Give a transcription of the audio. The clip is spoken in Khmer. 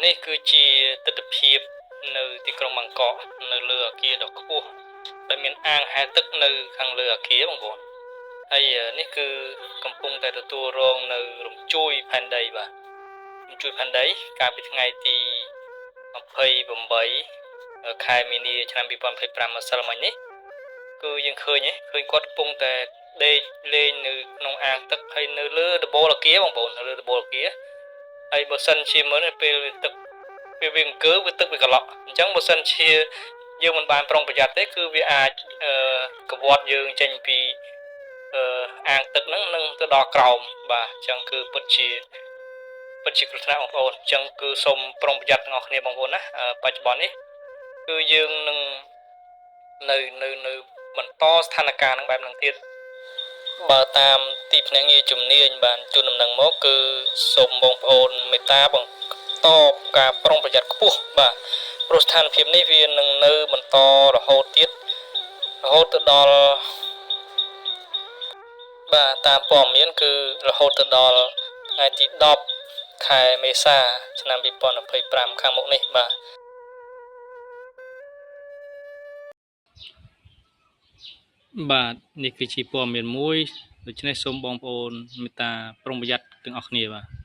នេះគឺជាទស្សនវិជ្ជានៅទីក្រុងបាងកកនៅលើអគារដ៏ខ្ពស់ដែលមានអាងហែលទឹកនៅខាងលើអគារបងប្អូនហើយនេះគឺកំពុងតែទទួលរងនៅរំជួយផែនដីបាទរំជួយផែនដីកាលពីថ្ងៃទី28ខែមីនាឆ្នាំ2025ម្សិលមិញនេះគឺយើងឃើញគាត់កំពុងតែដេកលេងនៅក្នុងអាងទឹកហើយនៅលើដំបូលអគារបងប្អូននៅលើដំបូលអគារហើយបើសិនជាមើលពេលទឹកវាអង្គើវាទឹកវាក្លក់អញ្ចឹងបើសិនជាយើងមិនបានប្រុងប្រយ័ត្នទេគឺវាអាចកវាត់យើងចេញពីអាងទឹកហ្នឹងនឹងទៅដល់ក្រោមបាទអញ្ចឹងគឺពិតជាគ្រោះថ្នាក់បងប្អូនអញ្ចឹងគឺសូមប្រុងប្រយ័ត្នទាំងអស់គ្នាបងប្អូនណាបច្ចុប្បន្ននេះគឺយើងនឹងនៅបន្តស្ថានភាពហ្នឹងបែបហ្នឹងទៀតបើតាមទីភ្នាក់ងារជំនាញបានជូនដំណឹងមកគឺសូមបងប្អូនមេត្តាបន្តការប្រុងប្រយ័ត្នខ្ពស់បាទព្រោះស្ថានភាពនេះវានឹងនៅបន្តរហូតទៀតរហូតទៅដល់បាទតាមព័ត៌មានគឺរហូតទៅដល់ថ្ងៃទី10ខែមេសាឆ្នាំ2025ខាងមុខនេះបាទនេះគឺជាព័ត៌មានមួយដូច្នេះសូមបងប្អូនមេត្តាប្រុងប្រយ័ត្នទាំងអស់គ្នាបាទ